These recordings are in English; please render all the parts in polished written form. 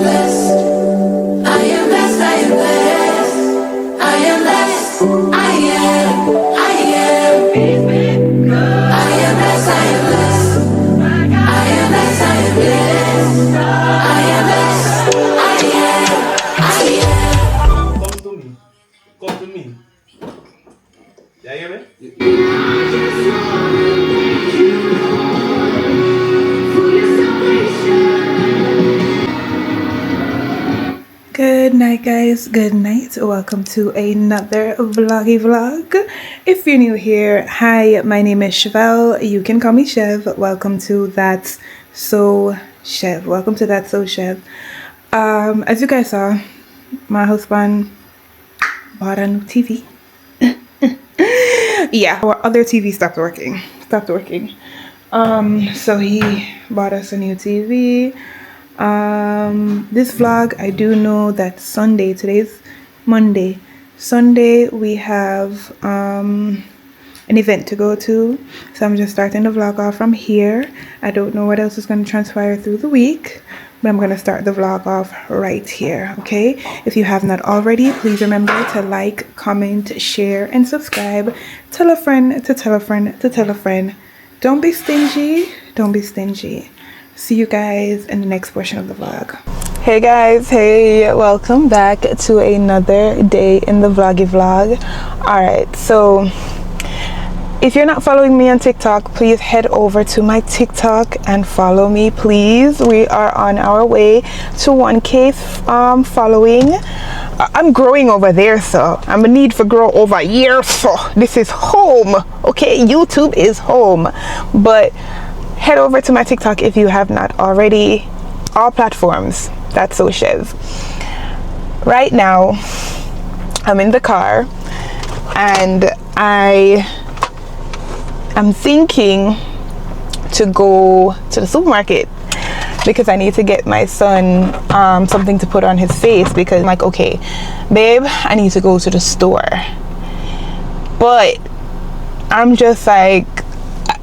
blessed. I am blessed. I am blessed. I am blessed. I am. I am. I am blessed. I am blessed. I am blessed. I am blessed. I am blessed. I am. I am. Come to me. Come to me. You hear me? Good night, guys. Good night. Welcome to another vlog. If you're new here, hi, my name is Chevelle. You can call me Chev. Welcome to That's So Chev. Welcome to That's So Chev. As you guys saw, my husband bought a new TV. Yeah, our other TV stopped working. So he bought us a new TV. This vlog, I do know that Sunday, today's Monday, Sunday we have an event to go to, so I'm just starting the vlog off from here. I don't know what else is going to transpire through the week, but I'm going to start the vlog off right here. Okay, if you have not already, please remember to like, comment, share, and subscribe. Tell a friend to tell a friend to tell a friend. Don't be stingy. See you guys in the next portion of the vlog. Hey guys, hey, welcome back to another day in the vlog. Alright, so if you're not following me on TikTok, please head over to my TikTok and follow me, please. We are on our way to 1K following. I'm growing over there, so I'm a need for grow over here, so this is home. Okay, YouTube is home, but head over to my TikTok if you have not already. All platforms, That's So Chev. Right now, I'm in the car and I'm thinking to go to the supermarket because I need to get my son something to put on his face, because I'm like, okay, babe, I need to go to the store. But I'm just like,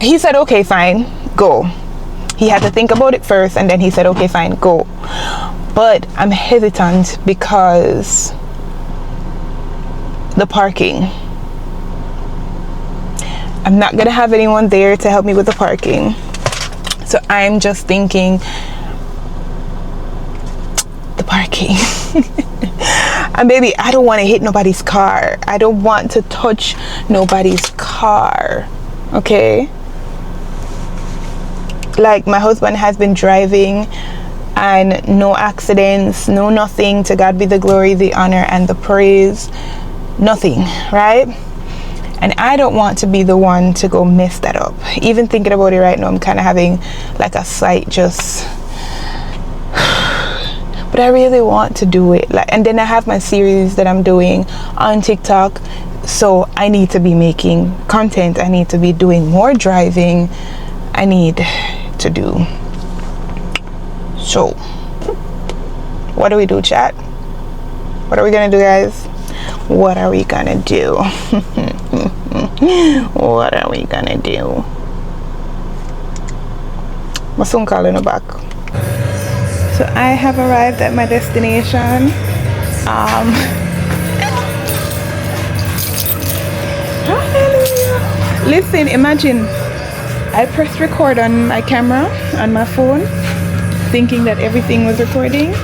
he said, okay, fine, go. He had to think about it first, and then he said, okay, fine, go. But I'm hesitant because the parking. I'm not gonna have anyone there to help me with the parking, so I'm just thinking the parking. And baby, I don't want to hit nobody's car. I don't want to touch nobody's car, okay? Like, my husband has been driving and no accidents, no nothing. To God be the glory, the honor, and the praise. Nothing, right? And I don't want to be the one to go mess that up. Even thinking about it right now, I'm kind of having like a slight just, but I really want to do it. Like, and then I have my series that I'm doing on TikTok, so I need to be making content. I need to be doing more driving. I need to do. So what do we do, chat? What are we gonna do, guys? What are we gonna do? What are we gonna do? My son calling her back. So I have arrived at my destination. Hallelujah. Listen, imagine I pressed record on my camera on my phone, thinking that everything was recording,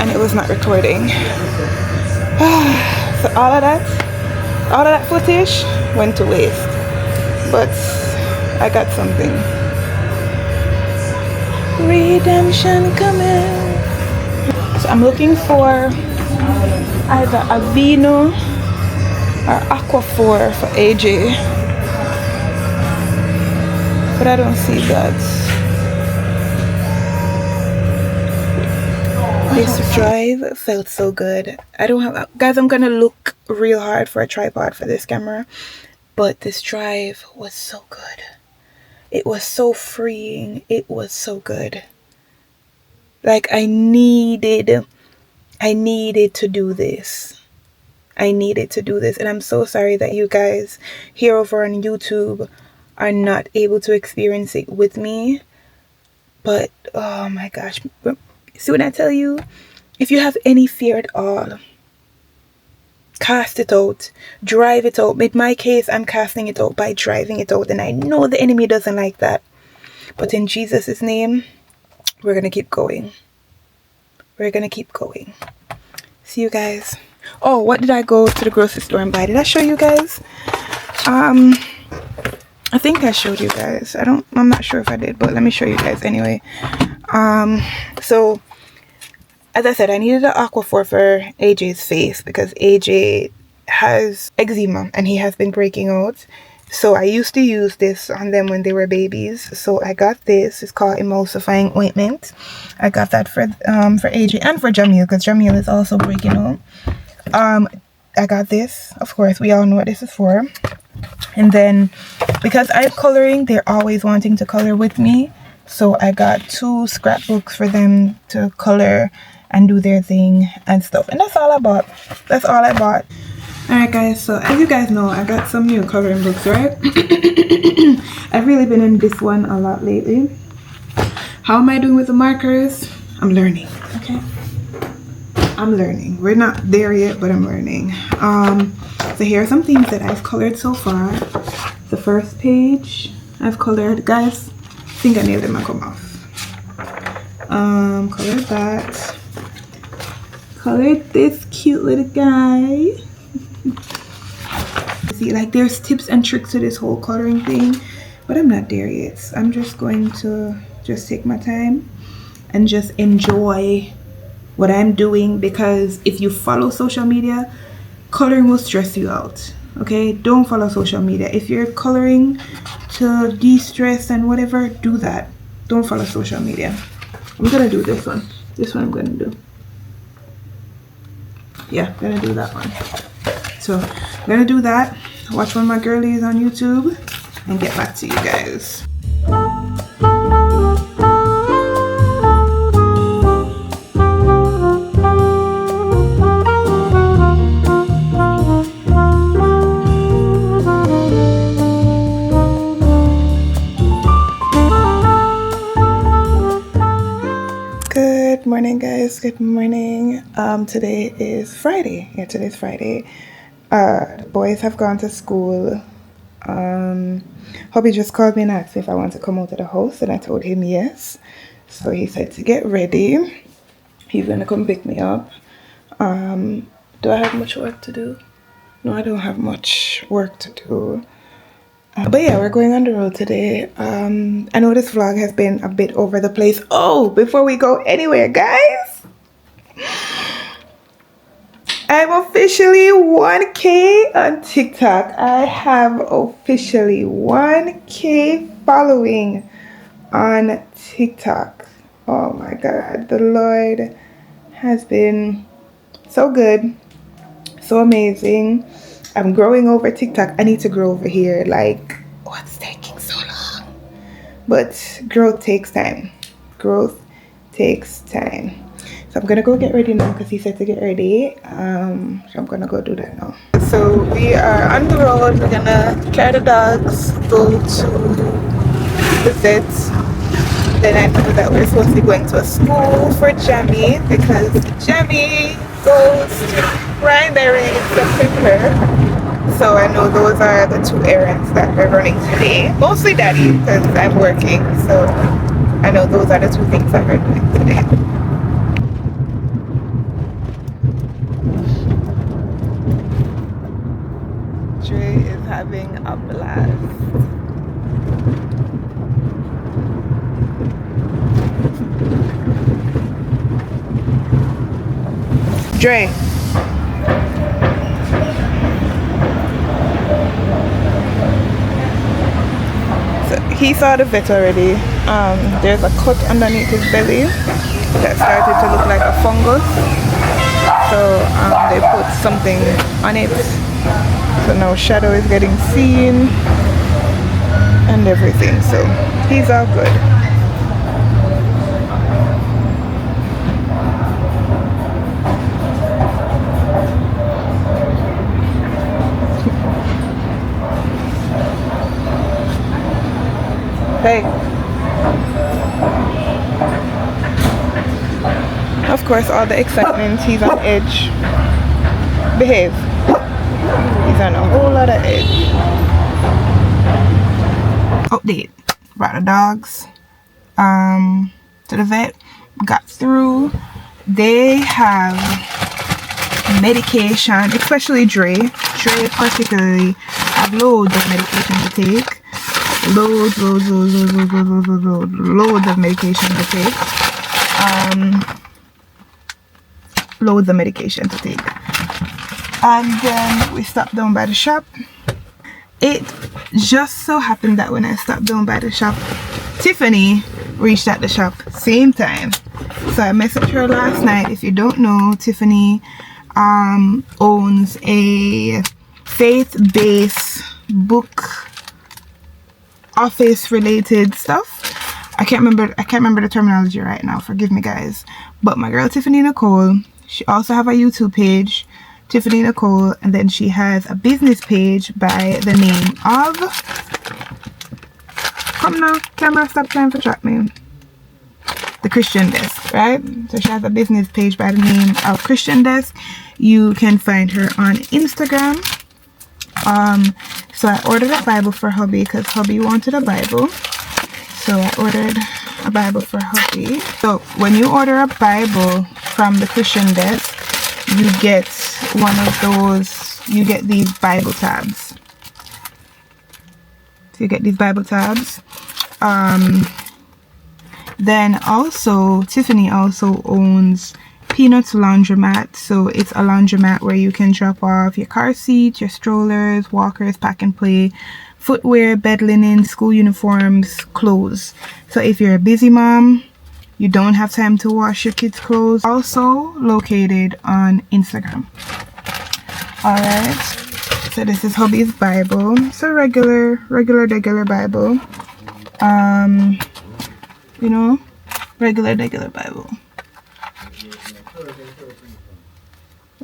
and it was not recording. So all of that footage went to waste, but I got something. Redemption coming. So I'm looking for either a Vino or Aquaphor for AJ, but I don't see that. This drive felt so good. I don't have, guys, I'm gonna look real hard for a tripod for this camera, but this drive was so good. It was so freeing. It was so good. Like, I needed to do this. And I'm so sorry that you guys here over on YouTube are not able to experience it with me. But oh my gosh, see, when I tell you, if you have any fear at all, cast it out, drive it out. In my case, I'm casting it out by driving it out, and I know the enemy doesn't like that. But in Jesus' name, we're gonna keep going. We're gonna keep going. See you guys. Oh, what did I go to the grocery store and buy? Did I show you guys? I think I showed you guys. I'm not sure if I did, but let me show you guys anyway. So as I said, I needed an Aquaphor for AJ's face because AJ has eczema and he has been breaking out. So I used to use this on them when they were babies. So I got this. It's called emulsifying ointment. I got that for AJ and for Jamil because Jamil is also breaking out. I got this. Of course, we all know what this is for. And then because I'm coloring, they're always wanting to color with me. So I got 2 scrapbooks for them to color and do their thing and stuff. And that's all I bought. That's all I bought. Alright guys, so as you guys know, I got some new coloring books, right? I've really been in this one a lot lately. How am I doing with the markers? I'm learning, okay? I'm learning. We're not there yet, but I'm learning. So here are some things that I've colored so far. The first page I've colored, guys, fingernails in my come off. Colored that. Colored this cute little guy. See, like there's tips and tricks to this whole coloring thing, but I'm not there yet. I'm just going to just take my time and just enjoy what I'm doing, because if you follow social media, coloring will stress you out. Okay, don't follow social media. If you're coloring to de-stress and whatever, do that. Don't follow social media. I'm gonna do this one. This one I'm gonna do. Yeah, I'm gonna do that one. So I'm gonna do that, watch one of my girlies on YouTube, and get back to you guys. Good morning guys, good morning. Today is Friday. Yeah, today's Friday. The boys have gone to school. Hubby just called me and asked if I want to come out of the house, and I told him yes. So he said to get ready. He's gonna come pick me up. Do I have much work to do? No, I don't have much work to do. But yeah, we're going on the road today. I know this vlog has been a bit over the place. Oh, before we go anywhere, guys, I'm officially 1K on TikTok. I have officially 1K following on TikTok. Oh my God, the Lord has been so good, so amazing. I'm growing over TikTok. I need to grow over here. Like, what's taking so long? But growth takes time. Growth takes time. So I'm gonna go get ready now because he said to get ready. So I'm gonna go do that now. So we are on the road. We're gonna carry the dogs, go to the vet. Then I know that we're supposed to be going to a school for Jamie because Jamie goes to primary in September. So I know those are the 2 errands that we're running today. Mostly Daddy because I'm working. So I know those are the 2 things that we're doing today. Dre is having a blast. Dre. So he saw the vet already. There's a cut underneath his belly that started to look like a fungus. So they put something on it. So now shadow is getting seen and everything. So he's all good. Hey. Of course, all the excitement. He's on edge. Behave. He's on a whole lot of edge. Update. Brought the dogs to the vet. Got through. They have medication, especially Dre. Dre particularly have loads of medication to take. Loads of medication to take. Loads of medication to take. And then we stopped down by the shop. It just so happened that when I stopped down by the shop, Tiffany reached at the shop same time. So I messaged her last night. If you don't know, Tiffany owns a faith-based book office related stuff. I can't remember the terminology right now, forgive me guys. But my girl Tiffany Nicole, she also have a YouTube page, Tiffany Nicole, and then she has a business page by the name of, come now, camera, stop trying to track me, the Christian Desk, right? So she has a business page by the name of Christian Desk. You can find her on Instagram. So I ordered a Bible for hubby because hubby wanted a Bible. So I ordered a Bible for hubby. So when you order a Bible from the Christian Desk, you get one of those, you get these Bible tabs. So you get these Bible tabs. Then also, Tiffany also owns Peanuts Laundromat. So it's a laundromat where you can drop off your car seats, your strollers, walkers, pack and play, footwear, bed linen, school uniforms, clothes. So if you're a busy mom, you don't have time to wash your kids' clothes. Also located on Instagram. Alright. So this is hubby's Bible. It's a regular Bible. You know, regular Bible.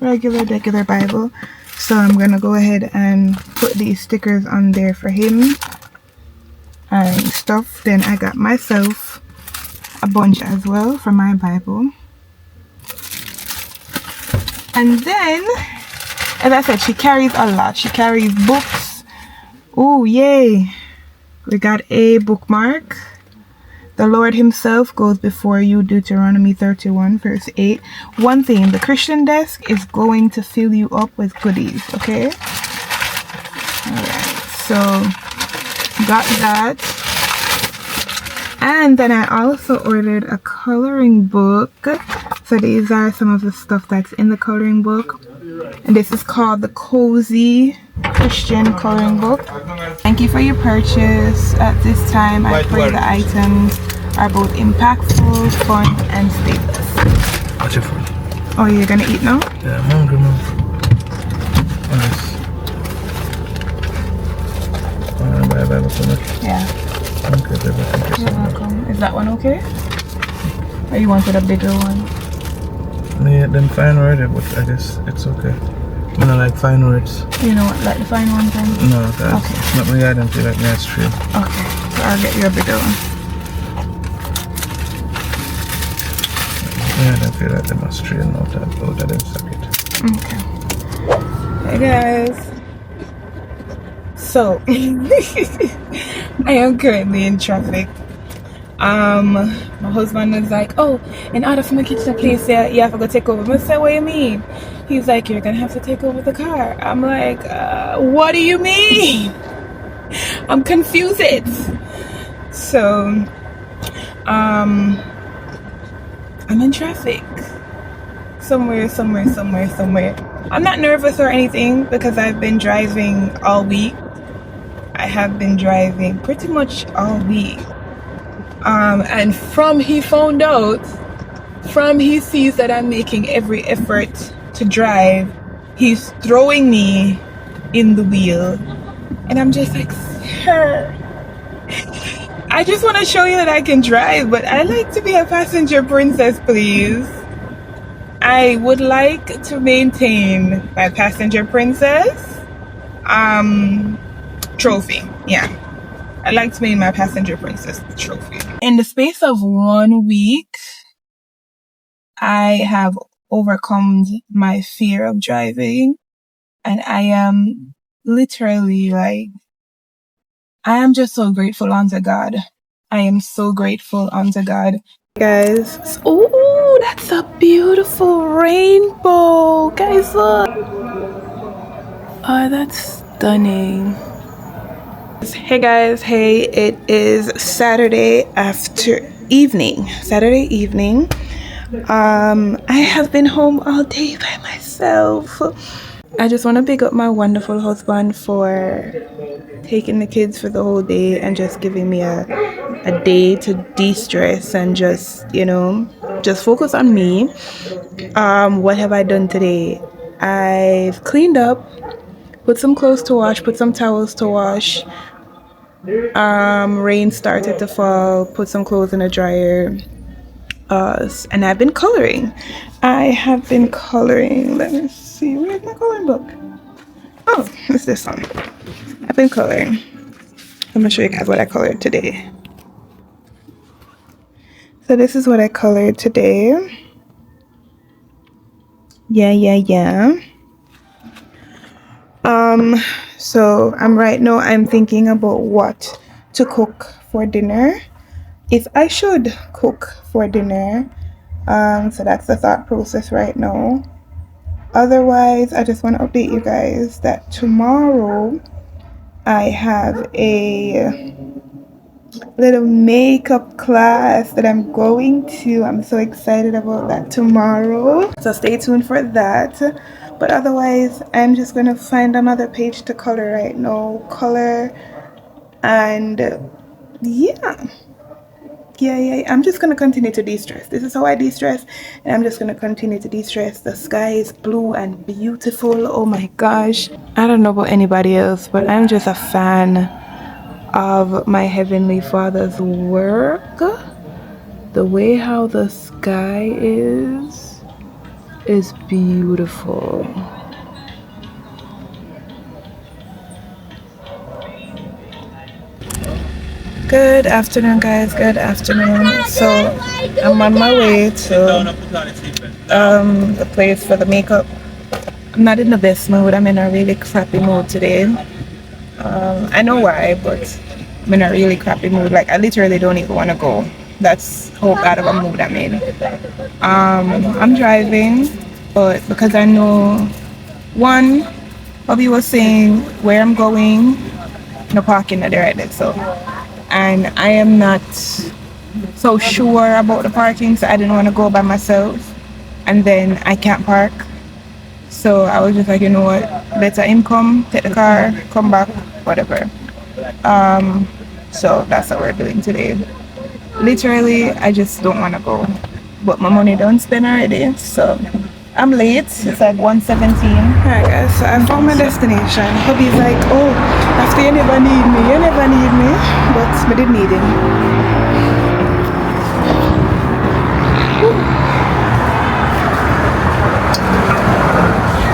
Regular Bible. So I'm gonna go ahead and put these stickers on there for him and stuff. Then I got myself a bunch as well for my Bible. And then, as I said, she carries a lot. She carries books. Oh yay! We got a bookmark. The Lord himself goes before you, Deuteronomy 31 verse 8. One thing, the Christian Desk is going to fill you up with goodies, okay? Alright, so got that. And then I also ordered a coloring book. So these are some of the stuff that's in the coloring book. And this is called the Cozy Christian Coloring Book. Thank you for your purchase. At this time, I pray the items are both impactful, fun, and stateless. What's your food? Oh, you're gonna eat now? Yeah, I'm hungry now. Wanna buy a Bible for me? Yeah. Okay, baby, thank you so You're much. welcome. Is that one okay? Or you wanted a bigger one? Yeah, them fine already, but I guess it's okay. I don't like fine words. You know what, like the fine one then? No, because Okay. it's not my yard and feel like nice tree. Okay, so I'll get you a bigger one. Yeah, I don't feel like they must straighten out that them socket. Okay. Hey guys. So I am currently in traffic. My husband is like, oh, in order for me to get to the place, yeah, you have to go take over. I said, what do you mean? He's like, you're gonna have to take over the car. I'm like, what do you mean? I'm confused. So I'm in traffic somewhere. I'm not nervous or anything because I've been driving all week. I have been driving pretty much all week. And from he found out, from he sees that I'm making every effort to drive, he's throwing me in the wheel. And I'm just like, sir, I just want to show you that I can drive, but I like to be a passenger princess, please. I would like to maintain my passenger princess trophy. Yeah, I'd like to maintain my passenger princess trophy. In the space of 1 week, I have overcome my fear of driving, and I am literally like, I am just so grateful unto God. I am so grateful unto God. Guys, oh, that's a beautiful rainbow. Guys, look. Oh, that's stunning. Hey guys, hey, it is Saturday evening. I have been home all day by myself. I just want to pick up my wonderful husband for taking the kids for the whole day and just giving me a day to de-stress and just, just focus on me. What have I done today? I've cleaned up, put some clothes to wash, put some towels to wash. Rain started to fall, put some clothes in a dryer. And I've been coloring. Let me see, where's my coloring book? Oh, it's this one. I've been coloring. I'm gonna show you guys what I colored today. So this is what I colored today. Yeah. So I'm thinking about what to cook for dinner. If I should cook for dinner. So that's the thought process right now. Otherwise, I just want to update you guys that tomorrow I have a little makeup class that I'm going to. I'm so excited about that tomorrow. So stay tuned for that. But otherwise, I'm just going to find another page to color right now. Color and yeah. I'm just going to continue to de-stress. This is how I de-stress, and I'm just going to continue to de-stress. The sky is blue and beautiful. Oh my gosh. I don't know about anybody else, but I'm just a fan of my Heavenly Father's work. The way how the sky is beautiful. Good afternoon, guys. Good afternoon. So I'm on my way to the place for the makeup. I'm not in the best mood. I'm in a really crappy mood today. I know why, but I'm in a really crappy mood. Like, I literally don't even want to go. That's how bad of a mood I'm in. I'm driving, but because I know, one, Bobby was saying where I'm going, no parking at the right there, so. And I am not so sure about the parking, so I didn't want to go by myself, and then I can't park. So I was just like, you know what, better him come, take the car, come back, whatever. So that's what we're doing today. Literally, I just don't want to go, but my money don't spend already, so I'm late. It's like 1:17. Alright guys, so I found my destination. Hubby's like, oh, after you never need me, but I did need him.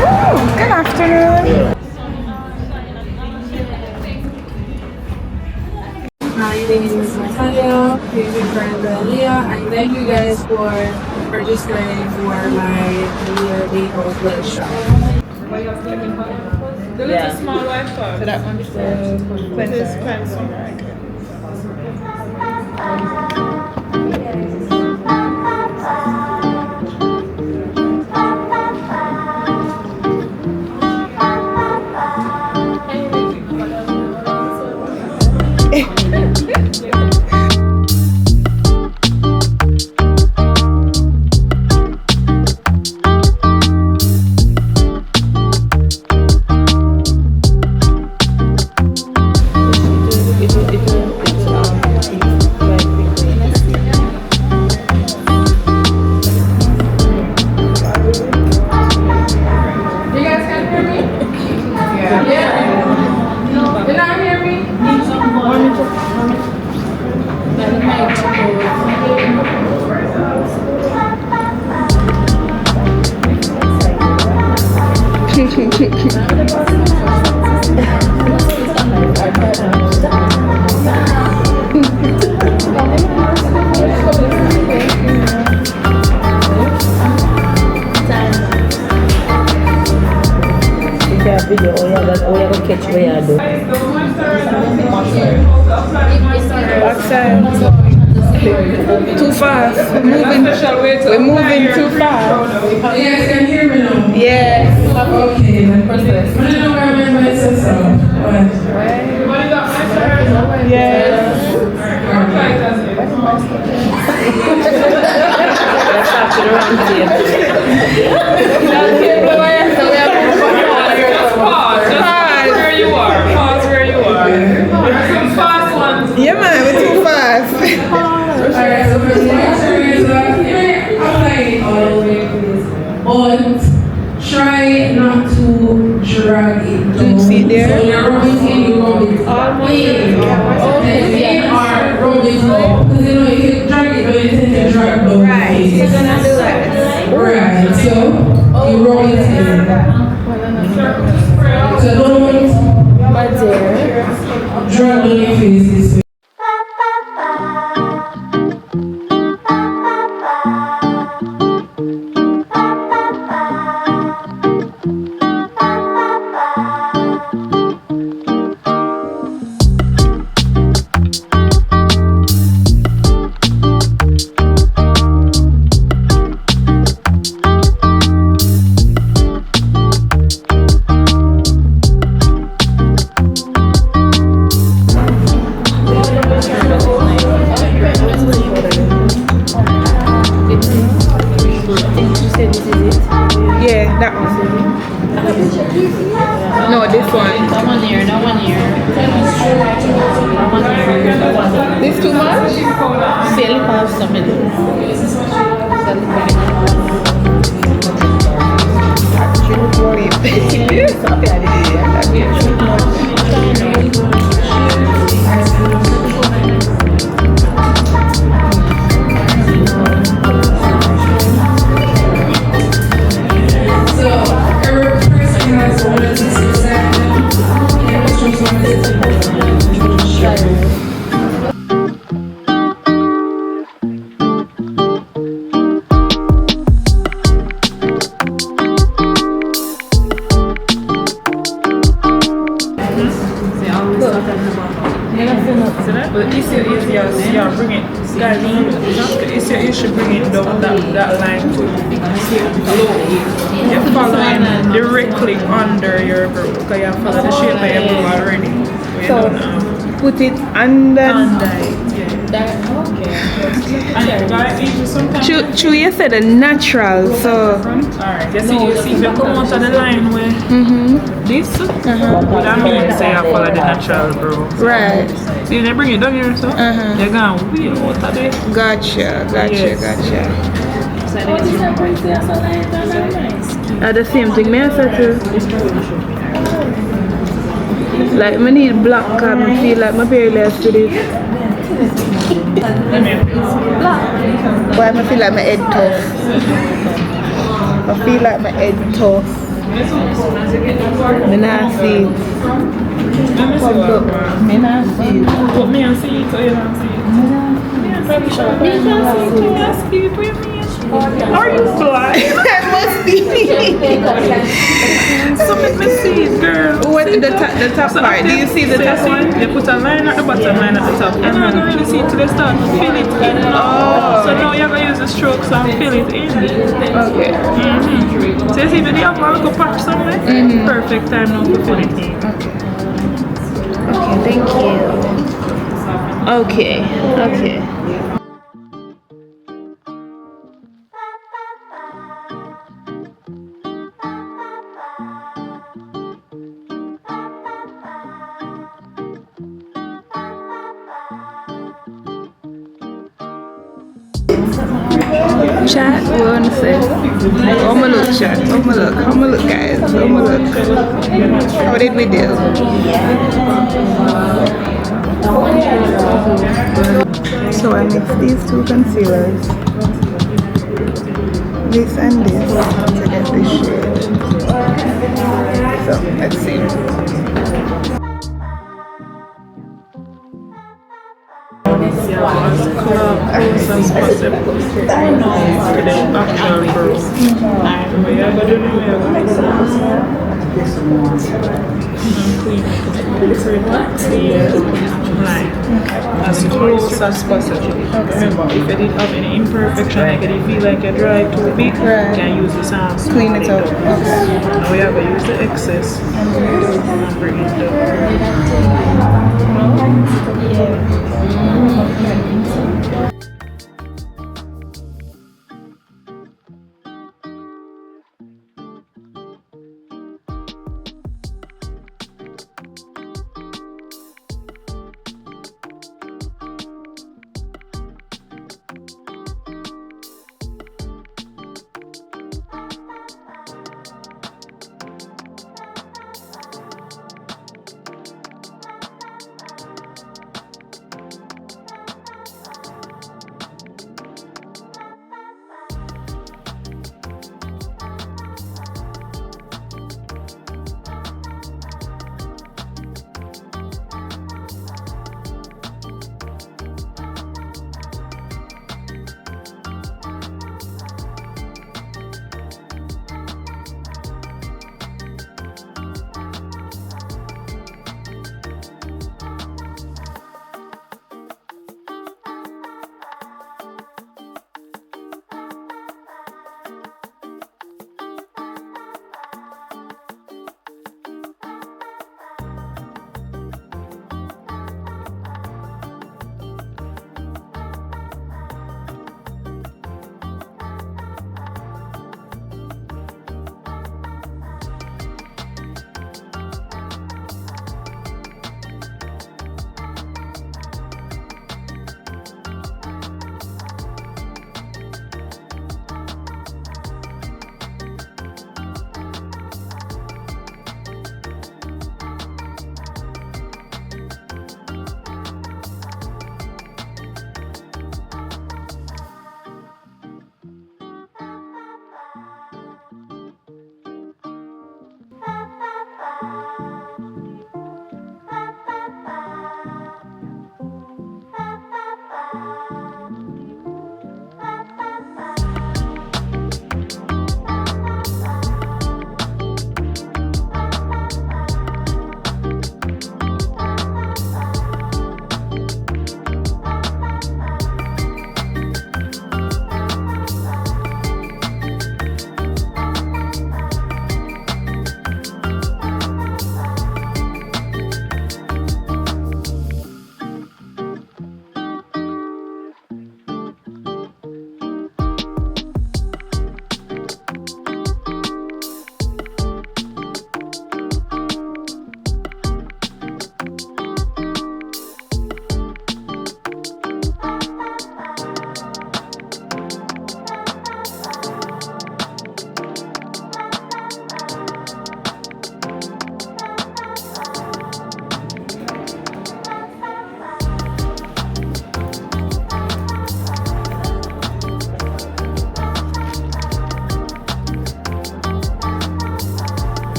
Ooh, good afternoon. Hi, my name is Natalia, favorite friend Leah, and thank you guys for registering for my Leah Day Old Blood Shop. The little small white phone. So that one's for this pencil. video, oh yeah, go catch where you do. Backside. Too fast. We're moving too fast. You guys can hear me now? Yes. Okay, then. I don't know where my voice is from. Yes. Pause where you are. Pause where you are. Some fast ones. Yeah, man, we're too fast. Alright, so first answer is apply it all the way, please. But try not to drag it down. See there? So you're rubbing in, you rub it in. Or rub it low. Because you know, if you drag it down, you tend to drag down. Right. You're gonna do that. Right. So you rub it in. So don't drag down your face this way. Yeah, that one. No, this one. That one here. This too much? Sell past something. So, every person has 1 to 6%. But the issue is you're bringing guys, you should bring it down that line to low. You're following directly under your brow because you follow the shape of your brow already. So, put it under. Under it, yeah. And even sometimes. True, you said a natural, so. Alright, you see if you come out of the line where this, that means say you follow the natural brow. Right. See, they bring it down here, so you're going way out of it. Gotcha. Yes. The same thing, may I say too? Like, I need black card, I feel like my parents to this. But I feel like my head tough. I feel like my head tough. Me not see it. Me not see it. But me and see it, so you don't see it. Are you blind? That must be me. So let me see it, girl. What the top part? Do you see the top one? You put a line at the bottom, line at the top. You're not going to really see it till they start to fill it in. Oh. So now you're going to use the strokes and fill it in. Okay. So you see, when you have a little patch somewhere, perfect time now to fill it in. Okay, thank you. Okay. Chat, what I want to say? Oh my look, chat. Oh my look, guys. Oh my look. How did we do? So I mixed these two concealers, this and this, to get this shade. So let's see. Line as close as possible. Remember, if you did have any imperfection, like if you feel like you dry too big, you can use the sand to Clean it up. Okay. Now we have to use the excess and bring it down.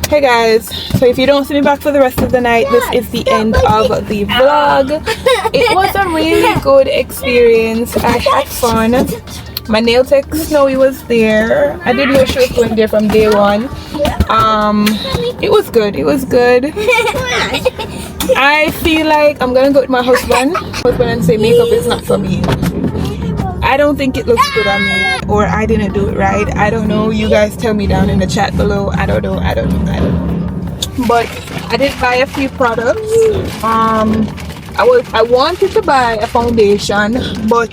Hey guys, so if you don't see me back for the rest of the night, this is the end of the vlog. It was a really good experience. I had fun. My nail tech Snowy was there. I didn't know she was going there from day one. It was good. I feel like I'm gonna go with my husband and say makeup is not for me. I don't think it looks good on me, or I didn't do it right. I don't know. You guys tell me down in the chat below. I don't know. But I did buy a few products. I wanted to buy a foundation, but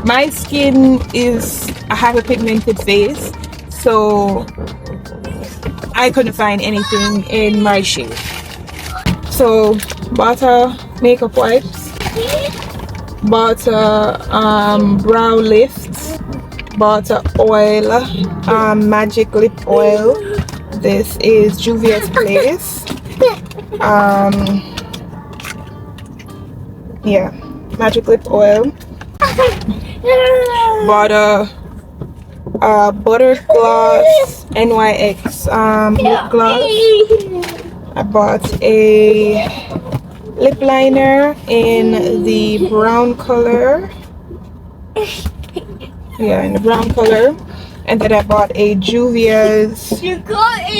my skin is a hyperpigmented face, so I couldn't find anything in my shade. So bought a makeup wipes, bought a brow lift, bought a oil, magic lip oil. This is Juvia's Place. Yeah, magic lip oil. Bought a butter gloss NYX lip gloss. I bought a lip liner in the brown color. Yeah, in the brown color. And then I bought a Juvia's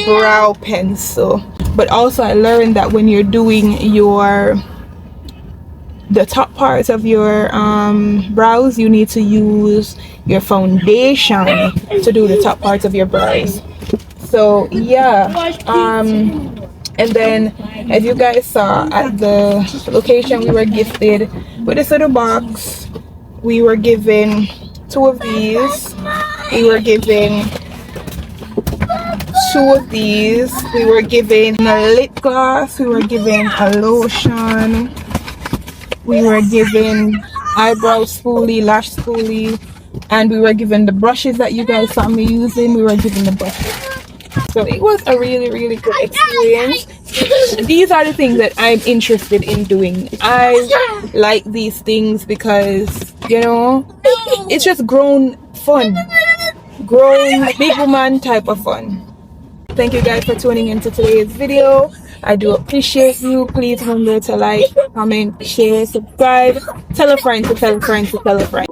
brow pencil. But also I learned that when you're doing the top parts of your brows, you need to use your foundation to do the top parts of your brows. So yeah, and then as you guys saw at the location, we were gifted with this little box. We were given 2 of these. We were given 2 of these. We were given a lip gloss. We were given a lotion. We were given eyebrow spoolie, lash spoolie, and we were given the brushes that you guys saw me using. We were given the brushes. So it was a really, really good experience. These are the things that I'm interested in doing. I like these things because, you know, it's just grown fun. Grown big woman type of fun. Thank you guys for tuning into today's video. I do appreciate you. Please remember to like, comment, share, subscribe, tell a friend to tell a friend to tell a friend.